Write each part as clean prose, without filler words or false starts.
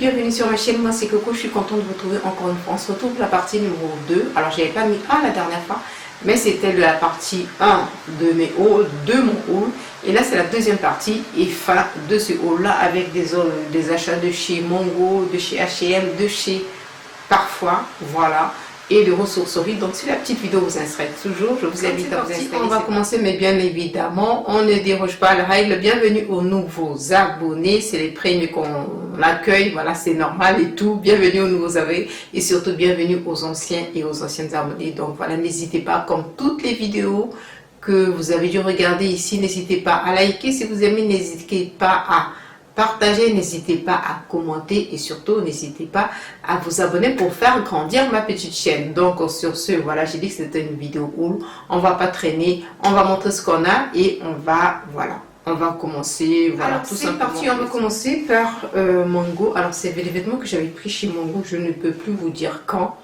bienvenue sur ma chaîne, moi c'est Coco, je suis contente de vous retrouver encore une fois. On se retrouve pour la partie numéro 2. Alors j'avais pas mis 1 la dernière fois, mais c'était la partie 1 de mes hauls, de mon haul. Et là c'est la deuxième partie et fin de ce haul là avec des achats de chez Mongo, de chez H&M, de chez Parfois, voilà, et de ressourcerie. Donc si la petite vidéo vous intéresse toujours, je vous invite à vous installer. On va commencer, mais bien évidemment on ne déroge pas à la règle. Bienvenue aux nouveaux abonnés, c'est les premiers qu'on accueille, voilà, c'est normal et tout. Bienvenue aux nouveaux abonnés et surtout bienvenue aux anciens et aux anciennes abonnés. Donc voilà, n'hésitez pas, comme toutes les vidéos que vous avez dû regarder ici, n'hésitez pas à liker si vous aimez, n'hésitez pas à partagez, n'hésitez pas à commenter et surtout n'hésitez pas à vous abonner pour faire grandir ma petite chaîne. Donc sur ce, voilà, j'ai dit que c'était une vidéo où on va pas traîner, on va montrer ce qu'on a et on va, voilà, on va commencer, voilà. Alors, tout simplement. Parti, on va commencer par Mongo. Alors c'est les vêtements que j'avais pris chez Mongo, je ne peux plus vous dire quand.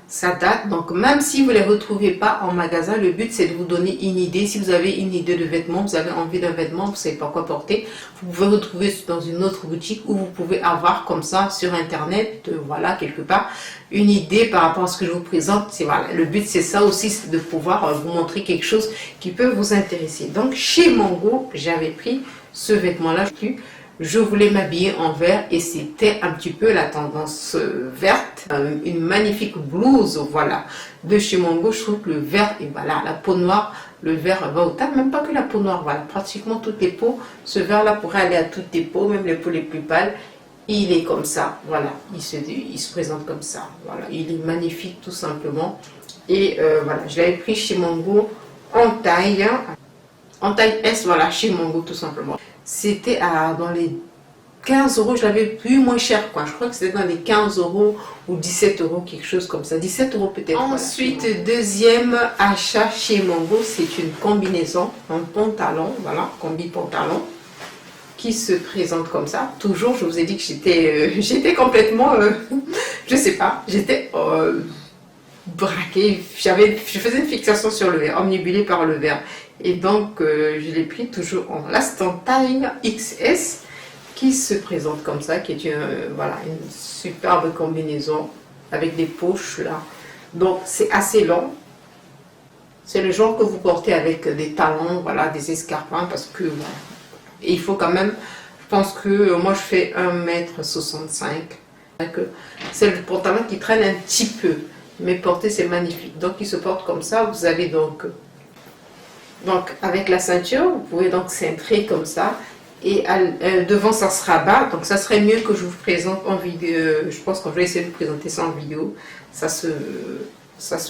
Ça date, donc même si vous ne les retrouvez pas en magasin, le but c'est de vous donner une idée. Si vous avez une idée de vêtements, vous avez envie d'un vêtement, vous ne savez pas quoi porter, vous pouvez retrouver dans une autre boutique ou vous pouvez avoir comme ça sur internet, voilà, quelque part, une idée par rapport à ce que je vous présente. Voilà, le but c'est ça aussi, c'est de pouvoir vous montrer quelque chose qui peut vous intéresser. Donc chez Mongo, j'avais pris ce vêtement là, je voulais m'habiller en vert et c'était un petit peu la tendance verte. Une magnifique blouse, voilà, de chez Mongo. Je trouve que le vert, et voilà, la peau noire, le vert va au tas, même pas que la peau noire, voilà, pratiquement toutes les peaux. Ce vert là pourrait aller à toutes les peaux, même les peaux les plus pâles. Il est comme ça, voilà, il se présente comme ça, voilà, il est magnifique tout simplement. Et voilà, je l'avais pris chez Mongo en taille S, voilà, chez Mongo tout simplement. C'était dans les 15 euros, je l'avais plus moins cher, quoi. Je crois que c'était dans les 15 euros ou 17 euros, quelque chose comme ça. 17 euros peut-être. Ensuite, voilà, deuxième achat chez Mongo, c'est une combinaison, un pantalon, voilà, combi pantalon, qui se présente comme ça. Toujours, je vous ai dit que j'étais complètement, je sais pas, j'étais braquée. Je faisais une fixation sur le verre, omnibulée par le verre. Et donc, je l'ai pris toujours en last taille XS qui se présente comme ça, qui est voilà, une superbe combinaison avec des poches là. Donc, c'est assez long. C'est le genre que vous portez avec des talons, voilà, des escarpins, parce que voilà, et il faut quand même, je pense que moi je fais 1,65 m. C'est le pantalon qui traîne un petit peu, mais porter c'est magnifique. Donc, il se porte comme ça. Vous avez donc avec la ceinture, vous pouvez donc cintrer comme ça et devant ça sera bas, donc ça serait mieux que je vous présente en vidéo. Je pense qu'on va essayer de vous présenter ça en vidéo, ça se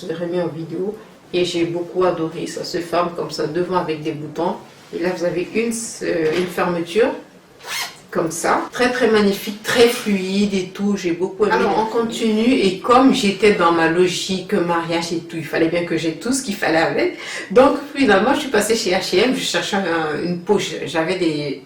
verrait mieux en vidéo et j'ai beaucoup adoré. Ça se ferme comme ça devant avec des boutons et là vous avez une fermeture comme ça, très très magnifique, très fluide et tout, j'ai beaucoup aimé. Alors on continue et comme j'étais dans ma logique mariage et tout, il fallait bien que j'ai tout ce qu'il fallait avec, donc finalement je suis passée chez H&M, je cherchais une poche,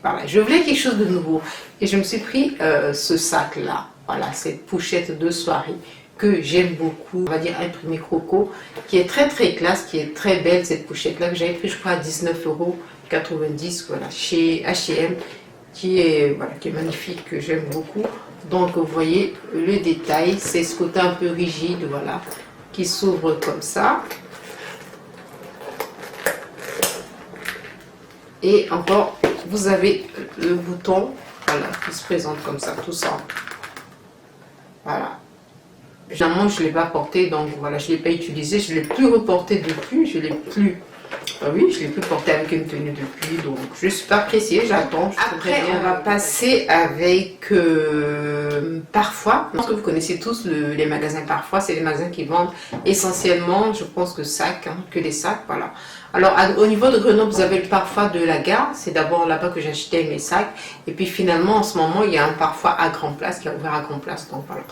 voilà, je voulais quelque chose de nouveau et je me suis pris ce sac là, voilà, cette pochette de soirée que j'aime beaucoup, on va dire imprimé croco, qui est très très classe, qui est très belle, cette pochette là que j'avais pris je crois à 19,90 €, voilà, chez H&M, qui est magnifique, que j'aime beaucoup. Donc vous voyez le détail, c'est ce côté un peu rigide, voilà, qui s'ouvre comme ça. Et encore vous avez le bouton, voilà, qui se présente comme ça, tout ça, voilà. Généralement je ne l'ai pas porté, donc voilà, je ne l'ai pas utilisé, je ne l'ai plus reporté depuis, je l'ai plus. Oui, je ne l'ai plus porté avec une tenue depuis, donc je ne suis pas pressée, j'attends. Après, on va passer avec Parfois. Je pense que vous connaissez tous les magasins Parfois, c'est les magasins qui vendent essentiellement, je pense que sacs, hein, que des sacs, voilà. Alors, au niveau de Grenoble, vous avez le Parfois de la gare, c'est d'abord là-bas que j'achetais mes sacs, et puis finalement, en ce moment, il y a un Parfois à Grand Place, qui a ouvert à Grand Place, donc voilà.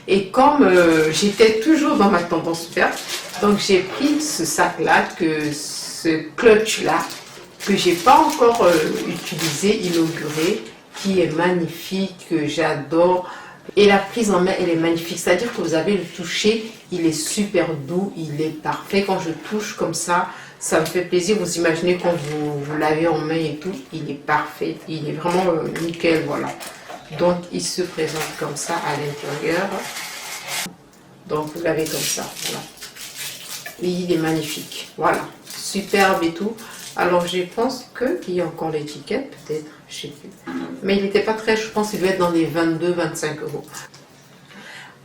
Et comme j'étais toujours dans ma tendance verte, donc j'ai pris ce sac-là, ce clutch là que j'ai pas encore utilisé, inauguré, qui est magnifique, que j'adore, et la prise en main elle est magnifique, c'est à dire que vous avez le toucher, il est super doux, il est parfait. Quand je touche comme ça me fait plaisir. Vous imaginez quand vous l'avez en main et tout, il est parfait, il est vraiment nickel, voilà. Donc il se présente comme ça à l'intérieur. Donc vous l'avez comme ça, voilà. Et il est magnifique, voilà, superbe et tout. Alors je pense qu'il y a encore l'étiquette, peut-être, je sais plus. Mais il n'était pas très, je pense qu'il doit être dans les 22-25 euros.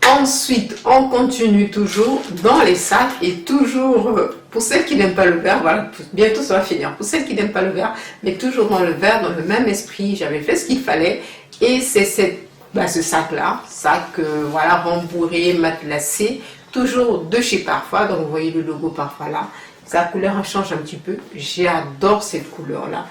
Ensuite, on continue toujours dans les sacs et toujours, pour celles qui n'aiment pas le vert, voilà, bientôt ça va finir. Pour celles qui n'aiment pas le vert, mais toujours dans le vert, dans le même esprit, j'avais fait ce qu'il fallait. Et c'est ce sac-là, voilà, rembourré, matelassé, toujours de chez Parfois. Donc vous voyez le logo Parfois là. Sa couleur elle change un petit peu. J'adore cette couleur-là.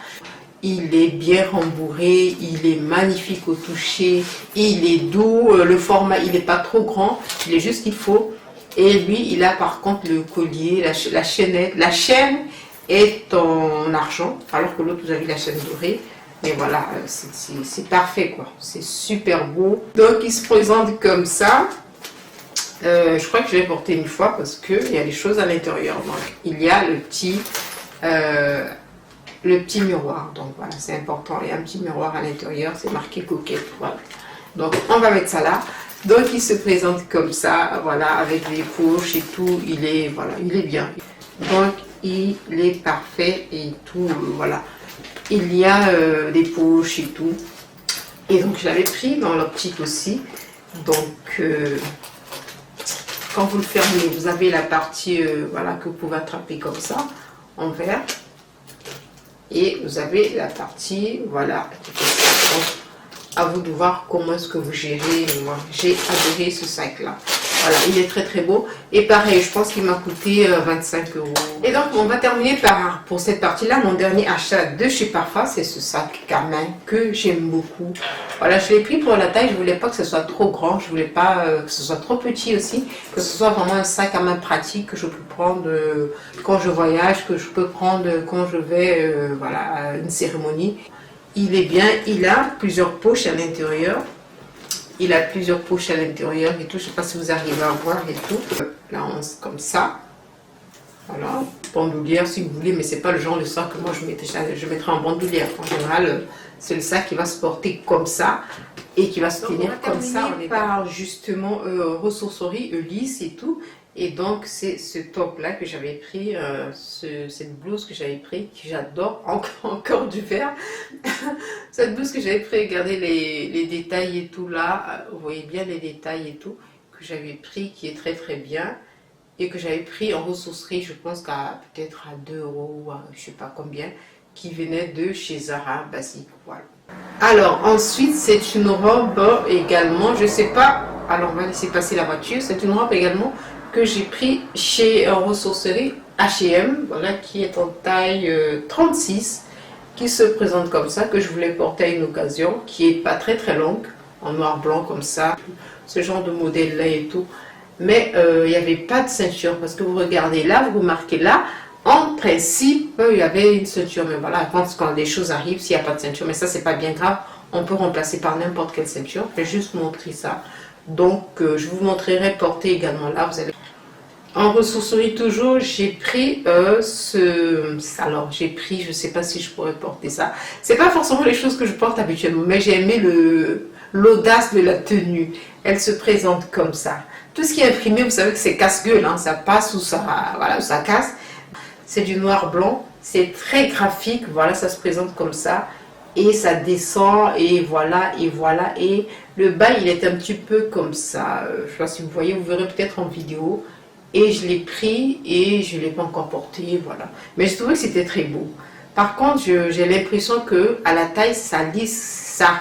Il est bien rembourré, il est magnifique au toucher, il est doux, le format il n'est pas trop grand, il est juste ce qu'il faut. Et lui, il a par contre le collier, la chaînette. La chaîne est en argent, alors que l'autre vous avez la chaîne dorée. Mais voilà, c'est parfait quoi, c'est super beau. Donc il se présente comme ça. Je crois que je l'ai porté une fois parce qu'il y a des choses à l'intérieur. Donc il y a le petit miroir. Donc voilà, c'est important. Il y a un petit miroir à l'intérieur, c'est marqué coquette. Voilà. Donc on va mettre ça là. Donc il se présente comme ça, voilà, avec les poches et tout. Il est, voilà, il est bien. Donc il est parfait et tout, voilà. Il y a des poches et tout. Et donc je l'avais pris dans l'optique aussi. Donc quand vous le fermez, vous avez la partie voilà, que vous pouvez attraper comme ça, en vert. Et vous avez la partie, voilà, donc, à vous de voir comment est-ce que vous gérez. Moi, j'ai adoré ce sac-là. Voilà, il est très très beau. Et pareil, je pense qu'il m'a coûté 25 euros. Et donc, on va terminer pour cette partie-là. Mon dernier achat de chez Parfois, c'est ce sac à main que j'aime beaucoup. Voilà, je l'ai pris pour la taille. Je voulais pas que ce soit trop grand. Je voulais pas que ce soit trop petit aussi. Que ce soit vraiment un sac à main pratique que je peux prendre quand je voyage, que je peux prendre quand je vais voilà, à une cérémonie. Il est bien. Il a plusieurs poches à l'intérieur. Il a plusieurs poches à l'intérieur et tout. Je ne sais pas si vous arrivez à voir et tout. Là, on comme ça. Voilà. Bandoulière si vous voulez, mais c'est pas le genre de sac que moi je mettrais en bandoulière. En général, c'est le sac qui va se porter comme ça et qui va se tenir comme ça. On est par justement ressourcerie, Ulysse et tout. Et donc c'est ce top là que j'avais pris, cette blouse que j'avais pris, que j'adore, encore du vert. Cette blouse que j'avais pris, regardez les détails et tout là, vous voyez bien les détails et tout, que j'avais pris, qui est très très bien. Et que j'avais pris en ressourcerie, je pense qu'à peut-être à 2 euros, ou je sais pas combien, qui venait de chez Zara Basique. Voilà. Alors ensuite c'est une robe également, je sais pas, alors on va laisser passer la voiture, c'est une robe également que j'ai pris chez ressourcerie H&M, voilà, qui est en taille 36, qui se présente comme ça, que je voulais porter à une occasion, qui est pas très très longue, en noir blanc comme ça, ce genre de modèle là et tout. Mais il n'y avait pas de ceinture, parce que vous regardez là, vous remarquez là, en principe, il y avait une ceinture. Mais voilà, quand des choses arrivent, s'il n'y a pas de ceinture, mais ça, c'est pas bien grave, on peut remplacer par n'importe quelle ceinture. Je vais juste montrer ça. Donc, je vous montrerai porter également là. Vous allez... En ressourcerie toujours, j'ai pris alors, j'ai pris, je ne sais pas si je pourrais porter ça. C'est pas forcément les choses que je porte habituellement, mais j'ai aimé l'audace de la tenue. Elle se présente comme ça. Tout ce qui est imprimé, vous savez que c'est casse-gueule, hein, ça passe ou ça, voilà, ça casse. C'est du noir blanc, c'est très graphique, voilà, ça se présente comme ça. Et ça descend, et voilà, et voilà. Et le bas, il est un petit peu comme ça. Je ne sais pas si vous voyez, vous verrez peut-être en vidéo. Et je l'ai pris et je ne l'ai pas encore porté, voilà. Mais je trouvais que c'était très beau. Par contre, j'ai l'impression qu'à la taille, ça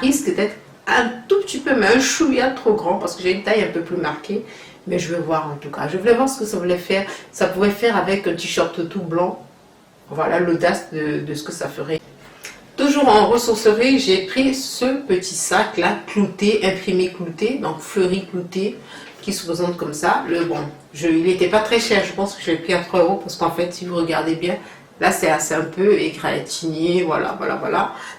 risque d'être un tout petit peu, mais un chouïa trop grand, parce que j'ai une taille un peu plus marquée. Mais je vais voir en tout cas. Je voulais voir ce que ça voulait faire. Ça pouvait faire avec un t-shirt tout blanc. Voilà l'audace de ce que ça ferait. Toujours en ressourcerie, j'ai pris ce petit sac là, clouté, imprimé clouté, donc fleuri clouté, qui se présente comme ça. Il n'était pas très cher, je pense que je l'ai pris à 3 euros, parce qu'en fait, si vous regardez bien, là c'est assez un peu égratigné, voilà.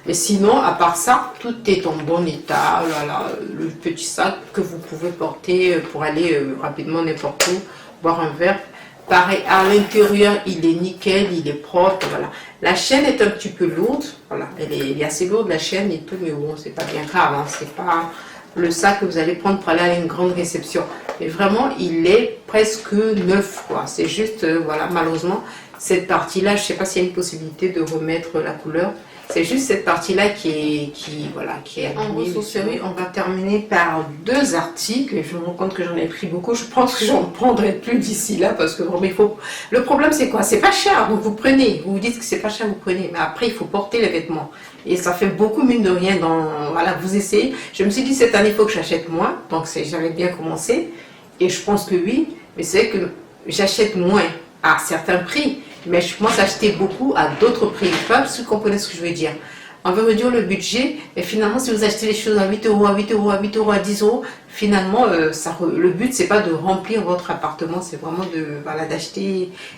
Mais sinon, à part ça, tout est en bon état. Voilà, le petit sac que vous pouvez porter pour aller rapidement n'importe où, boire un verre. Pareil, à l'intérieur, il est nickel, il est propre, voilà. La chaîne est un petit peu lourde, voilà. Elle est assez lourde, la chaîne et tout, mais bon, c'est pas bien grave, hein. C'est pas le sac que vous allez prendre pour aller à une grande réception. Mais vraiment, il est presque neuf, quoi. C'est juste, voilà, malheureusement, cette partie-là, je sais pas s'il y a une possibilité de remettre la couleur. C'est juste cette partie-là qui est en ressourcerie. On va terminer par deux articles. Et je me rends compte que j'en ai pris beaucoup. Je pense que j'en prendrai plus d'ici là parce que vraiment il faut. Le problème c'est quoi? C'est pas cher. Donc vous prenez. Vous vous dites que c'est pas cher, vous prenez. Mais après il faut porter les vêtements. Et ça fait beaucoup mine de rien. Voilà, vous essayez. Je me suis dit cette année il faut que j'achète moins. Donc j'avais bien commencé. Et je pense que oui. Mais c'est que j'achète moins à certains prix. Mais je commence à acheter beaucoup à d'autres prix. Je ne sais pas si vous comprenez ce que je veux dire. On veut réduire le budget, mais finalement, si vous achetez les choses à 8 euros, à 8 euros, à 8 euros, à 10 euros, finalement, le but, c'est pas de remplir votre appartement, c'est vraiment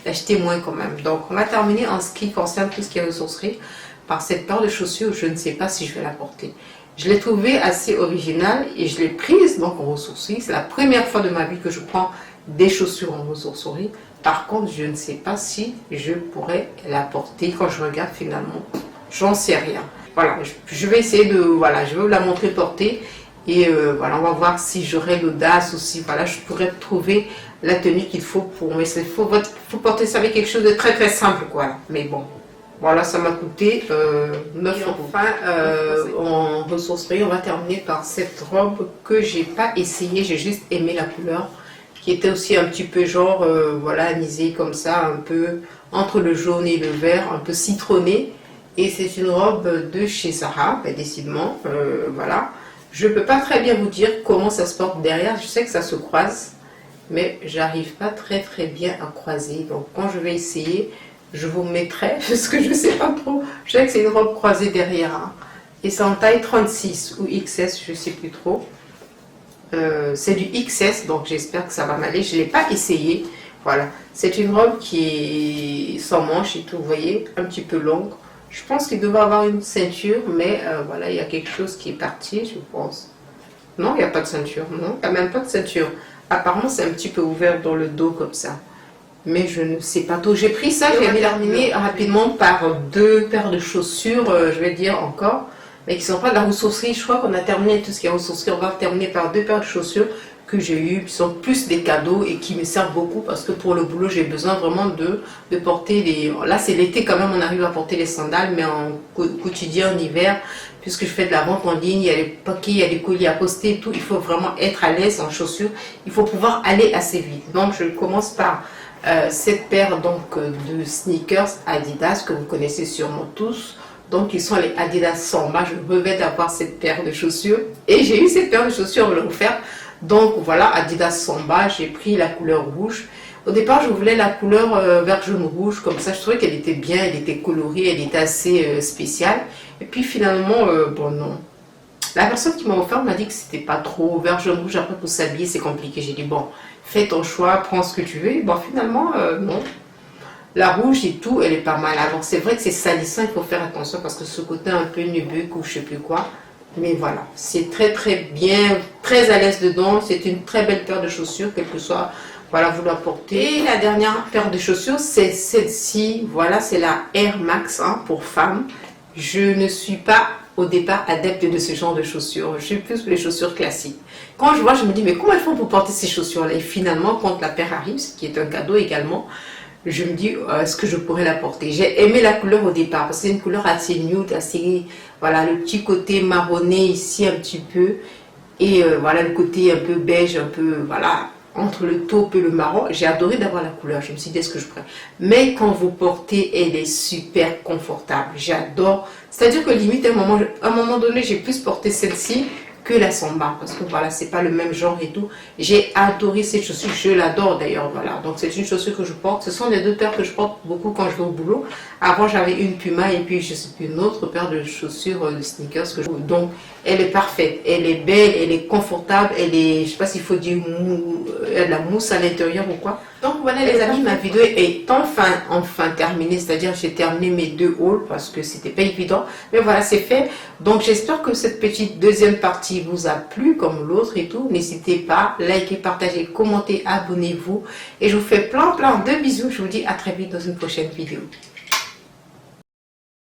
d'acheter moins quand même. Donc, on va terminer en ce qui concerne tout ce qui est ressourcerie par cette paire de chaussures. Je ne sais pas si je vais la porter. Je l'ai trouvée assez originale et je l'ai prise donc en ressourcerie. C'est la première fois de ma vie que je prends des chaussures en ressourcerie. Par contre, je ne sais pas si je pourrais la porter quand je regarde finalement. J'en sais rien. Voilà, je vais essayer de... Voilà, je vais vous la montrer portée. Et voilà, on va voir si j'aurai l'audace ou si voilà, je pourrais trouver la tenue qu'il faut pour... Mais il faut porter ça avec quelque chose de très très simple, quoi. Mais bon, voilà, ça m'a coûté 9 euros. Enfin, en ressourcerie, on va terminer par cette robe que j'ai pas essayée. J'ai juste aimé la couleur, qui était aussi un petit peu genre, voilà, anisé comme ça, un peu entre le jaune et le vert, un peu citronné. Et c'est une robe de chez Zara, ben, décidément, voilà. Je ne peux pas très bien vous dire comment ça se porte derrière, je sais que ça se croise, mais j'arrive pas très très bien à croiser. Donc quand je vais essayer, je vous mettrai, parce que je ne sais pas trop. Je sais que c'est une robe croisée derrière, hein. Et c'est en taille 36 ou XS, je ne sais plus trop. C'est du XS, donc j'espère que ça va m'aller. Je ne l'ai pas essayé. Voilà, c'est une robe qui est sans manches et tout, vous voyez, un petit peu longue. Je pense qu'il devrait avoir une ceinture, mais voilà, il y a quelque chose qui est parti, je pense. Non, il n'y a pas de ceinture, non, il n'y a même pas de ceinture. Apparemment, c'est un petit peu ouvert dans le dos comme ça. Mais je ne sais pas trop. J'ai pris ça, j'ai terminé rapidement par deux paires de chaussures, je vais dire encore, mais qui ne sont pas de la ressourcerie. Je crois qu'on a terminé tout ce qui est ressourcerie. On va terminer par deux paires de chaussures que j'ai eu, qui sont plus des cadeaux et qui me servent beaucoup parce que pour le boulot j'ai besoin vraiment de porter les... Là c'est l'été quand même, on arrive à porter les sandales, mais en quotidien, en hiver, puisque je fais de la vente en ligne, il y a les paquets, il y a les colis à poster et tout, il faut vraiment être à l'aise en chaussures, il faut pouvoir aller assez vite. Donc je commence par cette paire donc de sneakers Adidas que vous connaissez sûrement tous. Donc ils sont les Adidas Samba. Je rêvais d'avoir cette paire de chaussures et j'ai eu cette paire de chaussures, on me l'a offert. Donc voilà, Adidas Samba, j'ai pris la couleur rouge. Au départ, je voulais la couleur vert jaune rouge, comme ça je trouvais qu'elle était bien, elle était colorée, elle était assez spéciale. Et puis finalement, bon non. La personne qui m'a offert m'a dit que c'était pas trop vert jaune rouge, après pour s'habiller c'est compliqué. J'ai dit bon, fais ton choix, prends ce que tu veux. Et bon finalement, non. La rouge et tout, elle est pas mal. Alors c'est vrai que c'est salissant, il faut faire attention parce que ce côté un peu nubuque ou je sais plus quoi. Mais voilà, c'est très très bien, très à l'aise dedans. C'est une très belle paire de chaussures, quelle que soit, voilà, vous la portez. Et la dernière paire de chaussures, c'est celle-ci. Voilà, c'est la Air Max hein, pour femmes. Je ne suis pas au départ adepte de ce genre de chaussures. Je suis plus pour les chaussures classiques. Quand je vois, je me dis, mais comment elles font pour porter ces chaussures-là? Et finalement, quand la paire arrive, ce qui est un cadeau également, je me dis, est-ce que je pourrais la porter? J'ai aimé la couleur au départ, parce que c'est une couleur assez nude, assez, voilà, le petit côté marronné ici un petit peu, et voilà, le côté un peu beige, un peu, voilà, entre le taupe et le marron. J'ai adoré d'avoir la couleur, je me suis dit, est-ce que je pourrais? Mais quand vous portez, elle est super confortable, j'adore. C'est-à-dire que limite, à un moment donné, j'ai plus porté celle-ci que la Samba, parce que voilà, c'est pas le même genre et tout. J'ai adoré cette chaussure, je l'adore d'ailleurs, voilà. Donc c'est une chaussure que je porte, ce sont les deux paires que je porte beaucoup quand je vais au boulot. Avant j'avais une Puma et puis je sais plus, une autre paire de chaussures, de sneakers que je... Donc elle est parfaite, elle est belle, elle est confortable, elle est, je sais pas s'il faut dire mou, elle a de la mousse à l'intérieur ou quoi. Donc voilà les amis, ma vidéo est enfin terminée, c'est-à-dire j'ai terminé mes 2 hauls parce que c'était pas évident, mais voilà c'est fait. Donc j'espère que cette petite deuxième partie vous a plu comme l'autre et tout. N'hésitez pas, likez, partagez, commentez, abonnez-vous et je vous fais plein de bisous. Je vous dis à très vite dans une prochaine vidéo.